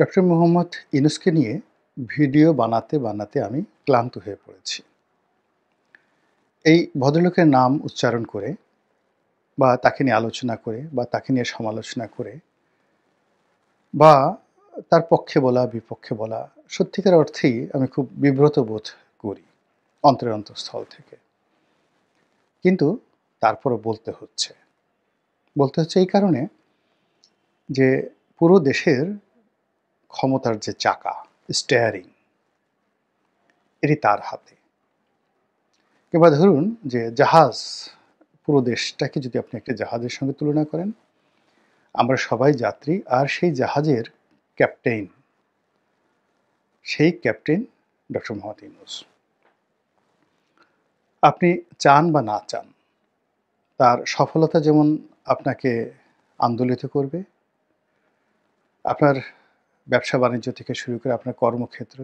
Doctor Mohammad ইউনূসকে নিয়ে video বানাতে, বানাতে আমি ক্লান্ত হয়ে পড়েছি। এই ভদ্রলোকের নাম উচ্চারণ করে বা তাকে নিয়ে আলোচনা করে বা তাকে নিয়ে সমালোচনা করে বা তার পক্ষে বলা, বিপক্ষে বলা সত্যিকার অর্থেই আমি খুব বিব্রত বোধ করি অন্তরের অন্তঃস্থল থেকে। কিন্তু তারপরও বলতে হচ্ছে। বলতে হচ্ছে এই কারণে যে পুরো দেশের ক্ষমতার যে চাকা, স্টিয়ারিং এটি তার হাতে। কিংবা ধরুন যে জাহাজ, পুরো দেশটাকে যদি আপনি একটা জাহাজের সঙ্গে তুলনা করেন, আমরা সবাই যাত্রী আর সেই জাহাজের ক্যাপ্টেন, সেই ক্যাপ্টেন ডক্টর মোহাম্মদ ইউনূস। আপনি চান বা না চান, তার সফলতা যেমন আপনাকে আন্দোলিত করবে, আপনার ব্যবসা-বাণিজ্য থেকে শুরু করে আপনার কর্মক্ষেত্র,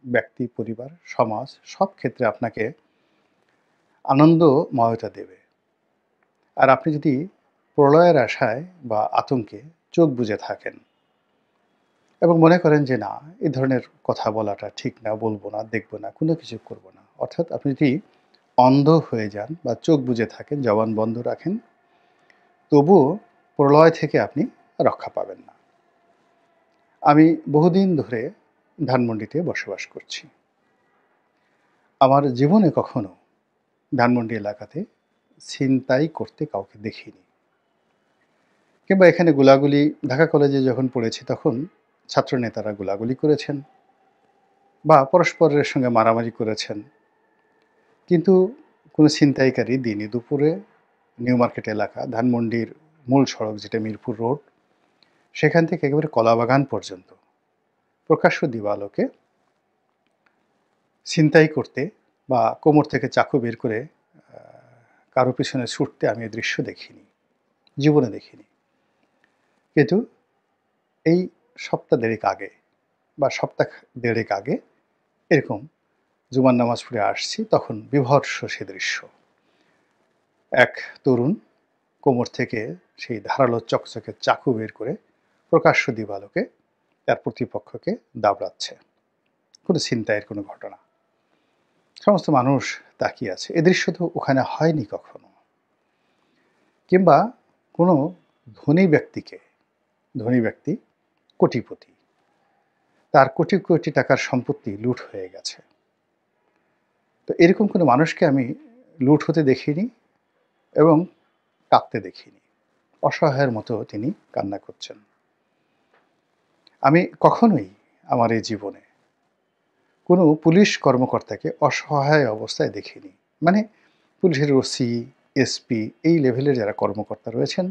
ব্যক্তি, পরিবার, সমাজ সব ক্ষেত্রে আপনাকে আনন্দময়তা দেবে। আর আপনি যদি প্রলয়ের আশায় বা আতঙ্কে চোখ বুজে থাকেন এবং মনে করেন যে না, এই ধরনের কথা বলাটা ঠিক না, বলবো না, দেখব না, কোনো কিছু করব না। অর্থাৎ আপনি যদি অন্ধ হয়ে যান বা চোখ বুজে থাকেন, জবান বন্ধ রাখেন, তবুও প্রলয় থেকে আপনি রক্ষা পাবেন না। আমি বহুদিন ধরে ধানমন্ডিতে বসবাস করছি। আমার জীবনে কখনো ধানমন্ডি এলাকাতে ছিনতাই করতে কাউকে দেখিনি। কিংবা এখানে গোলাগুলি, ঢাকা কলেজে যখন পড়েছি তখন ছাত্রনেতারা গোলাগুলি করেছেন বা পরস্পরের সঙ্গে মারামারি করেছেন। কিন্তু কোনো ছিনতাইকারী দিনে দুপুরে নিউ মার্কেট এলাকা, ধানমন্ডির মূল সড়ক যেটা মিরপুর রোড, সেখান থেকে একেবারে কলাবাগান পর্যন্ত প্রকাশ্য দিবালোকে ছিনতাই করতে বা কোমর থেকে চাকু বের করে কারো পিছনে ছুটতে আমি এই দৃশ্য দেখিনি, জীবনে দেখিনি। কিন্তু এই সপ্তাহ দেড়েক আগে বা সপ্তাহ দেড়েক আগে এরকম জুমার নামাজ পড়ে আসছি, তখন বীভৎস সে দৃশ্য। এক তরুণ কোমর থেকে সেই ধারালো চকচকে চাকু বের করে প্রকাশ্য দিবালোকে তার প্রতিপক্ষকে দাবড়াচ্ছে। কোনো ছিনতাইয়ের কোনো ঘটনা। সমস্ত মানুষ তাকিয়ে আছে। এ দৃশ্য তো ওখানে হয়নি কখনো। কিংবা কোনো ধনী ব্যক্তি কোটিপতি, তার কোটি কোটি টাকার সম্পত্তি লুট হয়ে গেছে। তো এরকম কোনো মানুষকে আমি লুট হতে দেখিনি এবং কাঁদতে দেখিনি। অসহায়ের মতো তিনি কান্না করছেন। আমি কখনোই আমার এই জীবনে কোনো পুলিশ কর্মকর্তাকে অসহায় অবস্থায় দেখিনি। মানে পুলিশের ওসি, এসপি এই লেভেলের যারা কর্মকর্তা রয়েছেন,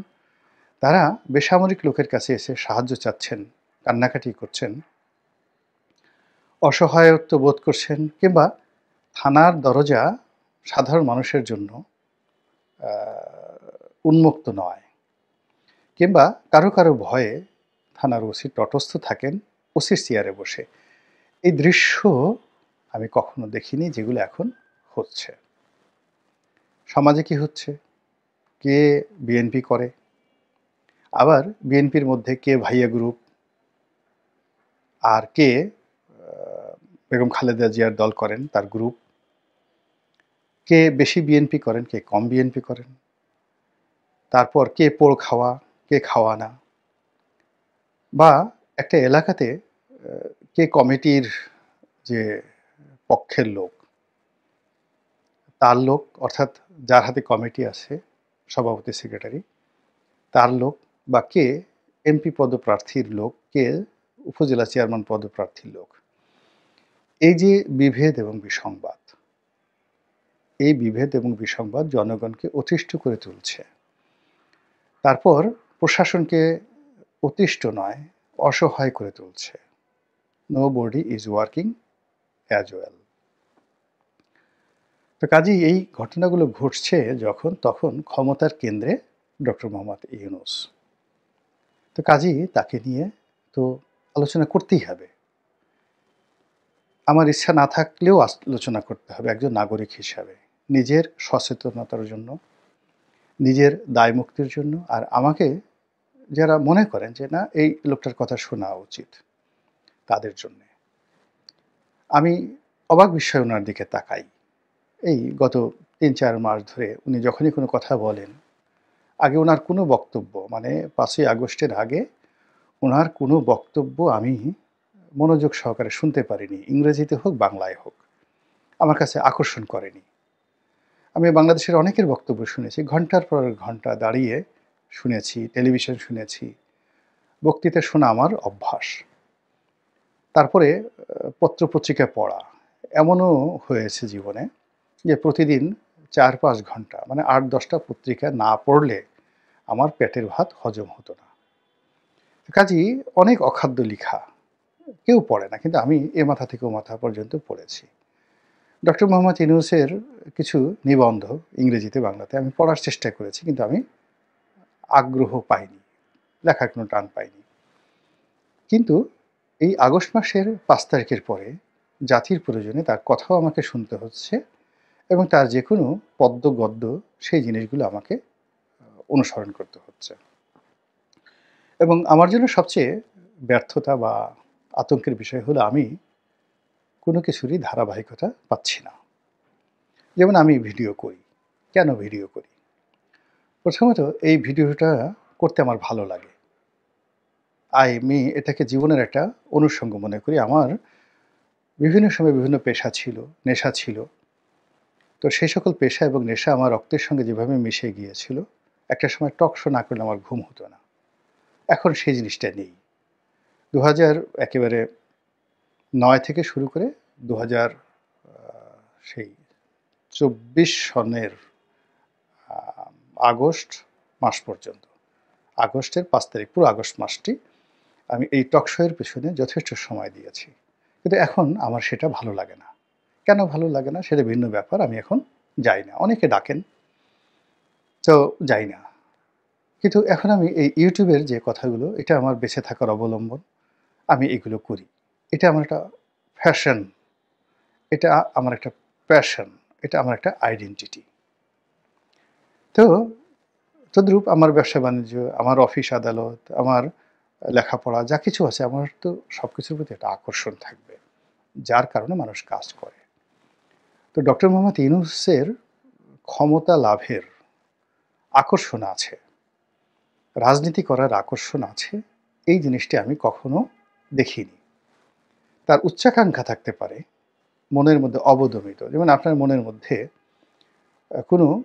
তারা বেসামরিক লোকের কাছে এসে সাহায্য চাচ্ছেন, কান্নাকাটি করছেন, অসহায়ত্ব বোধ করছেন, কিংবা থানার দরজা সাধারণ মানুষের জন্য উন্মুক্ত নয়, কিংবা কারো কারো ভয়ে থানার ওসি তটস্থ থাকেন ওসির চেয়ারে বসে। এই দৃশ্য আমি কখনো দেখিনি, যেগুলো এখন হচ্ছে। সমাজে কি হচ্ছে? কে বিএনপি করে, আবার বিএনপির মধ্যে কে ভাইয়া গ্রুপ, আর কে বেগম খালেদা জিয়ার দল করেন, তার গ্রুপ, কে বেশি বিএনপি করেন, কে কম বিএনপি করেন, তারপর কে পোড় খাওয়া, কে খাওয়া না, বা একটা এলাকাতে কে কমিটির যে পক্ষের লোক, তার লোক, অর্থাৎ যার হাতে কমিটি আছে, সভাপতি, সেক্রেটারি, তার লোক, বা কে এমপি পদপ্রার্থীর লোক, কে উপজেলা চেয়ারম্যান পদপ্রার্থীর লোক। এই যে বিভেদ এবং বিসংবাদ, এই বিভেদ এবং বিসংবাদ জনগণকে অতিষ্ঠ করে তুলছে। তারপর প্রশাসনকে অতিষ্ঠ নয়, অসহায় করে তুলছে। Nobody is working as well. তো কাজেই এই ঘটনাগুলো ঘটছে যখন, তখন ক্ষমতার কেন্দ্রে ডক্টর মোহাম্মদ ইউনূস। তো কাজেই তাকে নিয়ে তো আলোচনা করতেই হবে। আমার ইচ্ছা না থাকলেও আলোচনা করতে হবে একজন নাগরিক হিসাবে, নিজের সচেতনতার জন্য, নিজের দায় মুক্তির জন্য। আর আমাকে যারা মনে করেন যে না, এই লোকটার কথা শোনা উচিত, তাদের জন্যে। আমি অবাক বিস্ময়ে উনার দিকে তাকাই। এই গত ৩-৪ মাস ধরে উনি যখনই কোনো কথা বলেন, আগে উনার কোনো বক্তব্য মানে ৫ই আগস্টের আগে উনার কোনো বক্তব্য আমি মনোযোগ সহকারে শুনতে পারিনি। ইংরেজিতে হোক, বাংলায় হোক। আমার কাছে আকর্ষণ করেনি। আমি বাংলাদেশের অনেকের বক্তব্য শুনেছি। ঘন্টার পর ঘন্টা দাঁড়িয়ে শুনেছি, টেলিভিশন শুনেছি। বক্তৃতা শোনা আমার অভ্যাস। তারপরে পত্র-পত্রিকা পড়া। এমনও হয়েছে জীবনে যে প্রতিদিন ৪-৫ ঘন্টা মানে ৮-১০ টা পত্রিকা না পড়লে আমার পেটের ভাত হজম হতো না। কাজেই অনেক অখাদ্য লিখা। কেউ পড়ে না। কিন্তু আমি এ মাথা থেকে ও মাথা পর্যন্ত পড়েছি। ডক্টর মোহাম্মদ ইউনূসের কিছু নিবন্ধ ইংরেজিতে, বাংলাতে আমি পড়ার চেষ্টা করেছি। কিন্তু আমি আগ্রহ পাইনি। লেখার কোনো টান পাইনি। কিন্তু এই আগস্ট মাসের ৫ তারিখের পরে জাতির প্রয়োজনে তার কথাও আমাকে শুনতে হচ্ছে এবং তার যেকোনো পদ্য, গদ্য সেই জিনিসগুলো আমাকে অনুসরণ করতে হচ্ছে। এবং আমার জন্য সবচেয়ে ব্যর্থতা বা আতঙ্কের বিষয় হলো আমি কোনো কিছুরই ধারাবাহিকতা পাচ্ছি না। যেমন আমি ভিডিও করি। কেন ভিডিও করি? প্রথমত এই ভিডিওটা করতে আমার ভালো লাগে। আমি এটাকে জীবনের একটা অনুষঙ্গ মনে করি। আমার বিভিন্ন সময় বিভিন্ন পেশা ছিল, নেশা ছিল। তো সেই সকল পেশা এবং নেশা আমার রক্তের সঙ্গে যেভাবে মিশে গিয়েছিল, একটা সময় টক শো না করলে আমার ঘুম হতো না। এখন সেই জিনিসটা নেই। ২০০০ একেবারে ৯ থেকে শুরু করে ২০০০ সেই ২৪ সনের আ আগস্ট মাস পর্যন্ত। আগস্টের ৫ তারিখ পুরো আগস্ট মাসটি আমি এই টক শো এর পেছনে যথেষ্ট সময় দিয়েছি। কিন্তু এখন আমার সেটা ভালো লাগে না। কেন ভালো লাগে না সেটা ভিন্ন ব্যাপার। আমি এখন যাই না। অনেকে ডাকেন, তো যাই না। কিন্তু এখন আমি এই YouTube এর যে কথাগুলো, এটা আমার বেঁচে থাকার অবলম্বন। আমি এগুলো করি। এটা আমার একটা ফ্যাশন, এটা আমার একটা প্যাশন, এটা আমার একটা আইডেন্টিটি। তো তদ্রূপ আমার ব্যবসা-বাণিজ্য, আমার অফিস আদালত, আমার লেখাপড়া যা কিছু আছে আমার তো সবকিছুর প্রতি একটা আকর্ষণ থাকবে। যার কারণে মানুষ কাজ করে। তো ডক্টর মোহাম্মদ ইউনূসের ক্ষমতা লাভের আকর্ষণ আছে, রাজনীতি করার আকর্ষণ আছে, এই জিনিসটি আমি কখনো দেখিনি। তার উচ্চাকাঙ্ক্ষা থাকতে পারে মনের মধ্যে অবদমিত। যেমন আপনার মনের মধ্যে কোনো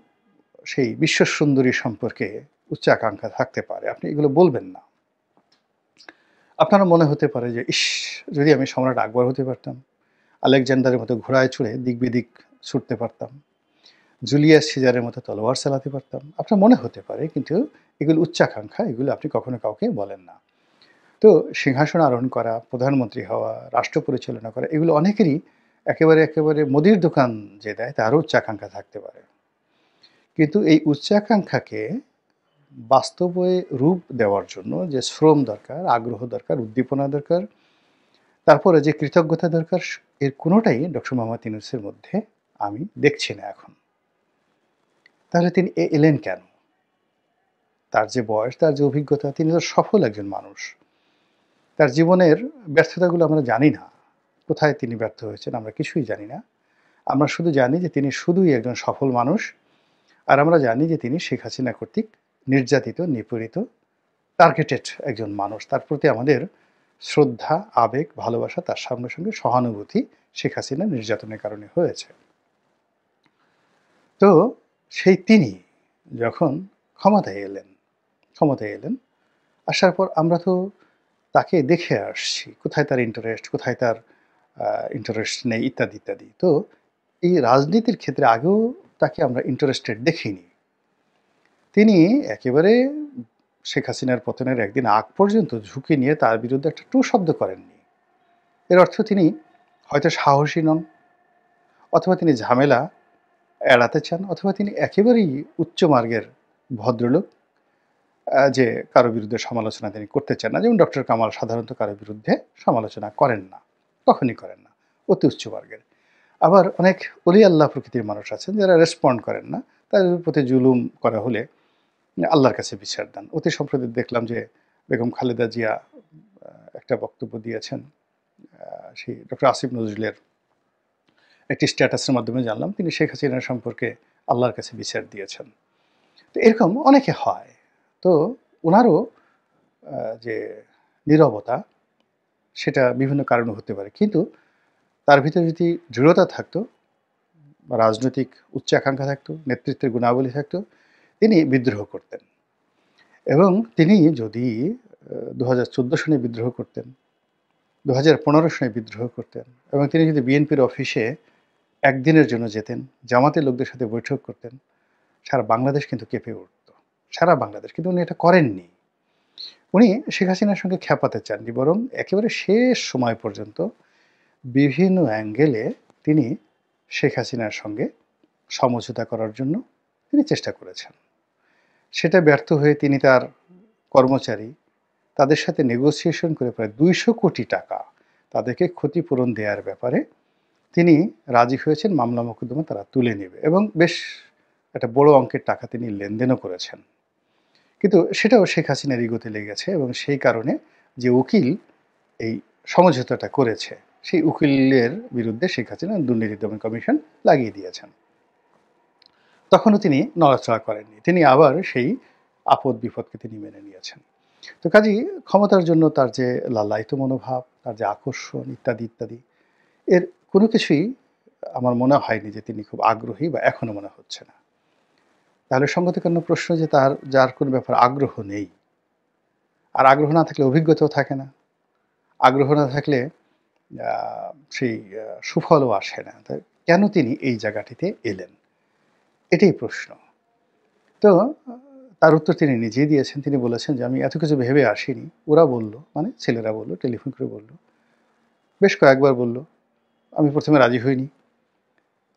সেই বিশ্বসুন্দরী সম্পর্কে উচ্চাকাঙ্ক্ষা থাকতে পারে। আপনি এগুলো বলবেন না। আপনারও মনে হতে পারে যে, ইস! যদি আমি সম্রাট আকবর হতে পারতাম, আলেকজান্ডারের মতো ঘোড়ায় চড়ে দিক-বিদিক ছুটতে পারতাম, জুলিয়াস সিজারের মতো তলোয়ার চালাতে পারতাম। আপনার মনে হতে পারে, কিন্তু এগুলো উচ্চাকাঙ্ক্ষা, এগুলো আপনি কখনো কাউকে বলেন না। তো সিংহাসন আরোহণ করা, প্রধানমন্ত্রী হওয়া, রাষ্ট্র পরিচালনা করা এগুলো অনেকেরই একেবারে মুদির দোকান যে দেয় তারও উচ্চাকাঙ্ক্ষা থাকতে পারে। কিন্তু এই উচ্চাকাঙ্ক্ষাকে বাস্তবে রূপ দেওয়ার জন্য যে শ্রম দরকার, আগ্রহ দরকার, উদ্দীপনা দরকার, তারপরে যে কৃতজ্ঞতা দরকার এর কোনোটাই ডক্টর মোহাম্মদ ইউনূসের মধ্যে আমি দেখছি না এখন। তাহলে তিনি এলেন কেন? তার যে বয়স, তার যে অভিজ্ঞতা, তিনি তো সফল একজন মানুষ। তার জীবনের ব্যর্থতাগুলো আমরা জানি না। কোথায় তিনি ব্যর্থ হয়েছেন আমরা কিছুই জানি না। আমরা শুধু জানি যে তিনি শুধুই একজন সফল মানুষ। আর আমরা জানি যে তিনি শেখ হাসিনা কর্তৃক নির্যাতিত, নিপীড়িত, টার্গেটেড একজন মানুষ। তার প্রতি আমাদের শ্রদ্ধা, আবেগ, ভালোবাসা, তার সঙ্গে সহানুভূতি শেখ হাসিনার নির্যাতনের কারণে হয়েছে। তো সেই তিনি যখন ক্ষমতায় এলেন, আসার পর আমরা তো তাকে দেখে আসছি। কোথায় তার ইন্টারেস্ট, কোথায় তার ইন্টারেস্ট নেই ইত্যাদি, ইত্যাদি। তো এই রাজনীতির ক্ষেত্রে আগেও তাকে আমরা ইন্টারেস্টেড দেখিনি। তিনি একেবারে শেখ হাসিনার পতনের একদিন আগ পর্যন্ত ঝুঁকি নিয়ে তার বিরুদ্ধে একটা টু শব্দ করেননি। এর অর্থ তিনি হয়তো সাহসী নন, অথবা তিনি ঝামেলা এড়াতে চান, অথবা তিনি একেবারেই উচ্চ মার্গের ভদ্রলোক, যে কারো বিরুদ্ধে সমালোচনা তিনি করতে চান না। যেমন ডক্টর কামাল সাধারণত কারো বিরুদ্ধে সমালোচনা করেন না, কখনই করেন না, অতি উচ্চ মার্গের। আবার অনেক অলি আল্লাহ প্রকৃতির মানুষ আছেন যারা রেসপন্ড করেন না, তাদের প্রতি জুলুম করা হলে আল্লাহর কাছে বিচার দেন। অতি সম্প্রতি দেখলাম যে বেগম খালেদা জিয়া একটা বক্তব্য দিয়েছেন সেই ডক্টর আসিফ নজরুলের একটি স্ট্যাটাসের মাধ্যমে জানলাম তিনি শেখ হাসিনা সম্পর্কে আল্লাহর কাছে বিচার দিয়েছেন। তো এরকম অনেকে হয়। তো উনারও যে নীরবতা সেটা বিভিন্ন কারণে হতে পারে। কিন্তু তার ভিতরে যদি দৃঢ়তা থাকতো বা রাজনৈতিক উচ্চাকাঙ্ক্ষা থাকতো, নেতৃত্বের গুণাবলী থাকতো, তিনি বিদ্রোহ করতেন। এবং তিনি যদি ২০১৪ সনে বিদ্রোহ করতেন, ২০১৫ সনে বিদ্রোহ করতেন এবং তিনি যদি বিএনপির অফিসে একদিনের জন্য যেতেন, জামাতের লোকদের সাথে বৈঠক করতেন, সারা বাংলাদেশ কিন্তু কেঁপে উঠত। সারা বাংলাদেশ। কিন্তু উনি এটা করেননি। উনি শেখ হাসিনার সঙ্গে খ্যাপাতে চাননি, বরং একেবারে শেষ সময় পর্যন্ত বিভিন্ন অ্যাঙ্গেলে তিনি শেখ হাসিনার সঙ্গে সমঝোতা করার জন্য তিনি চেষ্টা করেছেন। সেটা ব্যর্থ হয়ে তিনি তার কর্মচারী তাদের সাথে নেগোসিয়েশন করে প্রায় ২০০ কোটি টাকা তাদেরকে ক্ষতিপূরণ দেওয়ার ব্যাপারে তিনি রাজি হয়েছেন, মামলা মোকদ্দমা তারা তুলে নেবে এবং বেশ একটা বড় অঙ্কের টাকা তিনি লেনদেনও করেছেন। কিন্তু সেটাও শেখ হাসিনার ইগোতে লেগেছে এবং সেই কারণে যে উকিল এই সমঝোতাটা করেছে, সেই উকিলের বিরুদ্ধে শেখ হাসিনা দুর্নীতি দমন কমিশন লাগিয়ে দিয়েছেন। তখনও তিনি নড়াচড়া করেননি। তিনি আবার সেই আপদ বিপদকে তিনি মেনে নিয়েছেন। তো কাজেই ক্ষমতার জন্য তার যে লালায়িত মনোভাব, তার যে আকর্ষণ ইত্যাদি, ইত্যাদি এর কোনো কিছুই আমার মনে হয়নি যে তিনি খুব আগ্রহী বা এখনো মনে হচ্ছে না। তাহলে সঙ্গতিপূর্ণ প্রশ্ন যে যার কোনো ব্যাপারে আগ্রহ নেই, আর আগ্রহ না থাকলে অভিজ্ঞতাও থাকে না। আগ্রহ না থাকলে সেই সুফলও আসে না। তাই কেন তিনি এই জায়গাটিতে এলেন? এটাই প্রশ্ন। তো তার উত্তর তিনি নিজেই দিয়েছেন। তিনি বলেছেন যে, "আমি এত কিছু ভেবে আসিনি। ওরা বলল, মানে ছেলেরা বলল, টেলিফোন করে বলল। বেশ কয়েকবার বলল। আমি ১ম এ রাজি হইনি।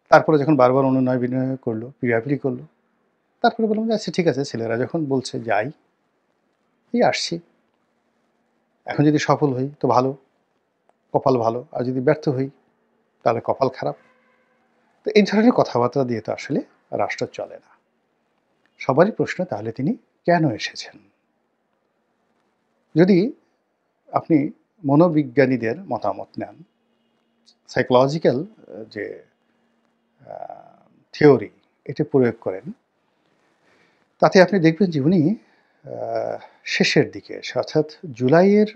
তারপরে যখন বারবার অনুনয় বিনয় করল, পীড়াপিড়ি করল, তারপরে বললাম যে, আচ্ছা ঠিক আছে, ছেলেরা যখন বলছে যাই, এই আসছি। এখন যদি সফল হই তো ভালো, কপাল ভালো। আর যদি ব্যর্থ হই তাহলে কপাল খারাপ।" তো এই ধরনের কথাবার্তা দিয়ে তো আসলে রাষ্ট্র চলে না। সবারই প্রশ্ন, তাহলে তিনি কেন এসেছেন? যদি আপনি মনোবিজ্ঞানীদের মতামত নেন, সাইকোলজিক্যাল যে থিওরি এটা প্রয়োগ করেন, তাতে আপনি দেখবেন যে উনি শেষের দিকে এসে অর্থাৎ জুলাইয়ের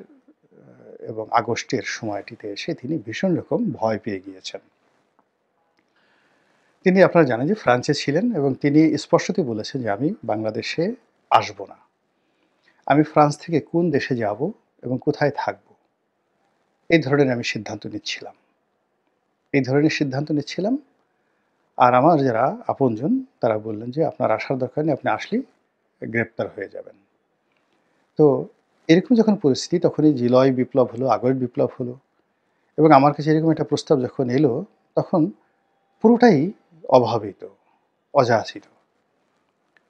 এবং আগস্টের সময়টিতে এসে তিনি ভীষণ রকম ভয় পেয়ে গিয়েছেন। তিনি আপনারা জানেন যে ফ্রান্সে ছিলেন এবং তিনি স্পষ্টতই বলেছেন যে, "আমি বাংলাদেশে আসব না। আমি ফ্রান্স থেকে কোন দেশে যাব এবং কোথায় থাকব, এই ধরনের আমি সিদ্ধান্ত নিচ্ছিলাম। এই ধরনের সিদ্ধান্ত নিচ্ছিলাম। আর আমার যারা আপনজন তারা বললেন যে, "আপনার আসার দরকার নেই। আপনি আসলেই গ্রেপ্তার হয়ে যাবেন।" তো এরকম যখন পরিস্থিতি, তখনই জুলাই বিপ্লব হলো, আগস্ট বিপ্লব হলো এবং আমার কাছে এরকম একটা প্রস্তাব যখন এলো, তখন পুরোটাই অভাবিত, অযাচিত।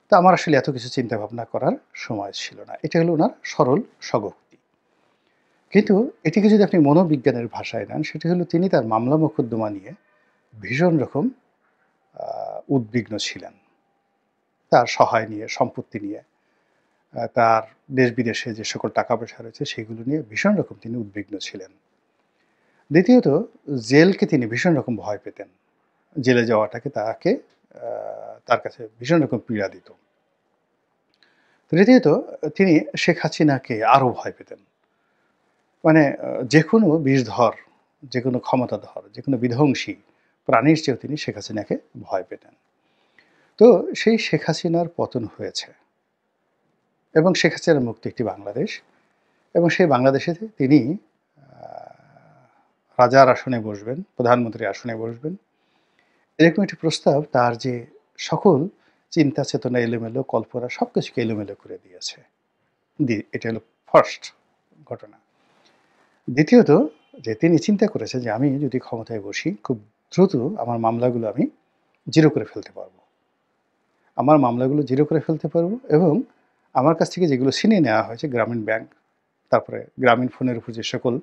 তা আমার আসলে এত কিছু চিন্তা ভাবনা করার সময় ছিল না। এটা হলো উনার সরল স্বগোক্তি। কিন্তু এটিকে যদি আপনি মনোবিজ্ঞানের ভাষায় নেন, সেটা হলো তিনি তার মামলা মোকদ্দমা নিয়ে ভীষণ রকম উদ্বিগ্ন ছিলেন। তার সহায় নিয়ে, সম্পত্তি নিয়ে, তার দেশ-বিদেশে যে সকল টাকা-পয়সা রয়েছে সেগুলো নিয়ে ভীষণ রকম তিনি উদ্বিগ্ন ছিলেন। দ্বিতীয়ত, জেলকে তিনি ভীষণ রকম ভয় পেতেন। জেলে যাওয়াটাকে তার কাছে ভীষণ রকম পীড়া দিত। তৃতীয়ত, তিনি শেখ হাসিনাকে আরও ভয় পেতেন। মানে যেকোনো বিষধর, যেকোনো ক্ষমতাধর, যেকোনো বিধ্বংসী প্রাণীর চেয়েও তিনি শেখ হাসিনাকে ভয় পেতেন। তো সেই শেখ হাসিনার পতন হয়েছে এবং শেখ হাসিনার মুক্ত একটি বাংলাদেশ এবং সেই বাংলাদেশে তিনি রাজার আসনে বসবেন, প্রধানমন্ত্রীর আসনে বসবেন। এরকম একটি প্রস্তাব তার যে সকল চিন্তা চেতনা এলোমেলো, কল্পনা সবকিছুকে এলোমেলো করে দিয়েছে। এটা হলো ফার্স্ট ঘটনা। দ্বিতীয়ত, যে তিনি চিন্তা করেছেন যে আমি যদি ক্ষমতায় বসি, খুব দ্রুত আমার মামলাগুলো আমি জিরো করে ফেলতে পারব। আমার মামলাগুলো জিরো করে ফেলতে পারব এবং আমার কাছ থেকে যেগুলো ছিনিয়ে নেওয়া হয়েছে, গ্রামীণ ব্যাংক, তারপরে গ্রামীণ ফোনের উপর যে সকল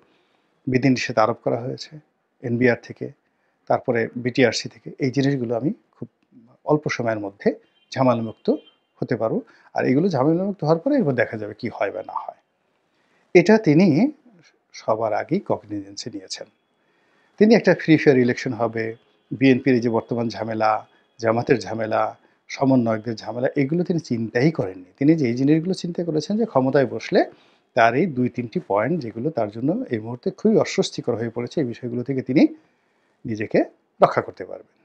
বিধিনিষেধ আরোপ করা হয়েছে এনবিআর থেকে, তারপরে বিটিআরসি থেকে, এই জিনিসগুলো আমি খুব অল্প সময়ের মধ্যে ঝামেলামুক্ত হতে পারব। আর এগুলো ঝামেলামুক্ত হওয়ার পরে এবার দেখা যাবে কি হয় বা না হয়। এটা তিনি সবার আগেই কগনিজেন্সে নিয়েছেন। তিনি একটা ফ্রি ফেয়ার ইলেকশন হবে, বিএনপির এই যে বর্তমান ঝামেলা, জামাতের ঝামেলা, সমন্বয়কদের ঝামেলা এগুলো তিনি চিন্তাই করেননি। তিনি যেই জিনিসগুলো চিন্তা করেছেন যে ক্ষমতায় বসলে তার এই ২-৩টি পয়েন্ট যেগুলো তার জন্য এই মুহূর্তে খুবই অস্বস্তিকর হয়ে পড়েছে, এই বিষয়গুলো থেকে তিনি নিজেকে রক্ষা করতে পারবেন।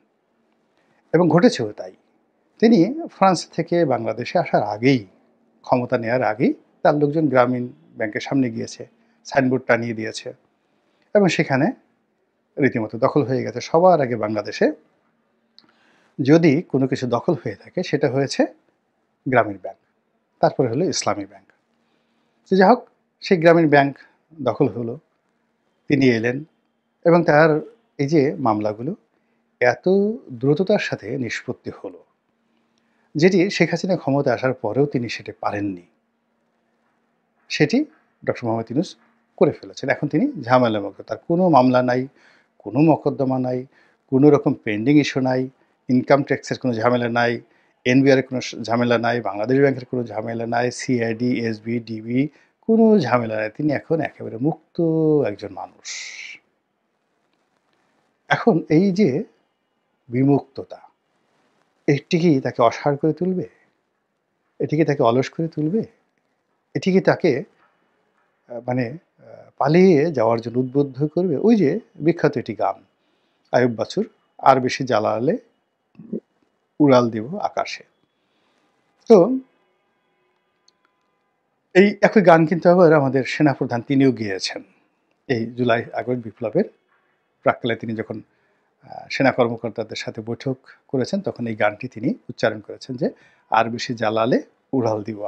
এবং ঘটেছেও তাই। তিনি ফ্রান্স থেকে বাংলাদেশে আসার আগেই, ক্ষমতা নেয়ার আগেই তার লোকজন গ্রামীণ ব্যাংকের সামনে গিয়েছে, সাইনবোর্ড টানিয়ে দিয়েছে এবং সেখানে রীতিমতো দখল হয়ে গেছে। সবার আগে বাংলাদেশে যদি কোনো কিছু দখল হয়ে থাকে সেটা হয়েছে গ্রামীণ ব্যাংক, তারপরে হলো ইসলামী ব্যাংক। তো যাই হোক, সেই গ্রামীণ ব্যাংক দখল হলো, তিনি এলেন এবং তার এই যে মামলাগুলো এত দ্রুততার সাথে নিষ্পত্তি হলো, যেটি শেখ হাসিনা ক্ষমতায় আসার পরেও তিনি সেটি পারেননি, সেটি ডক্টর মোহাম্মদ ইউনূস করে ফেলেছেন। এখন তিনি ঝামেলামুক্ত, তার কোনো মামলা নাই, কোনো মোকদ্দমা নাই, কোনো রকম পেন্ডিং ইস্যু নাই, ইনকাম ট্যাক্সের কোনো ঝামেলা নাই, এনবিআরের কোনো ঝামেলা নাই, বাংলাদেশ ব্যাংকের কোনো ঝামেলা নাই, সিআইডি, এসবি, ডিবি কোনো ঝামেলা নাই। তিনি এখন একেবারে মুক্ত একজন মানুষ। এখন এই যে বিমুক্ততা, এটি কি তাকে অসাড় করে তুলবে? এটি কি তাকে অলস করে তুলবে? এটি কি তাকে মানে পালিয়ে যাওয়ার জন্য উদ্বুদ্ধ করবে? ওই যে বিখ্যাত একটি গান, আইয়ুব বাচ্চুর, "আর বেশি জ্বালালে উড়াল দিব আকাশে।" তো এই একই গান কিন্তু আবার আমাদের সেনাপ্রধান তিনিও গেয়েছেন। এই জুলাই আগস্ট বিপ্লবের প্রাক্কালে তিনি যখন সেনা কর্মকর্তাদের সাথে বৈঠক করেছেন তখন এই গানটি তিনি উচ্চারণ করেছেন যে, "আর বেশি জ্বালালে উড়াল দিব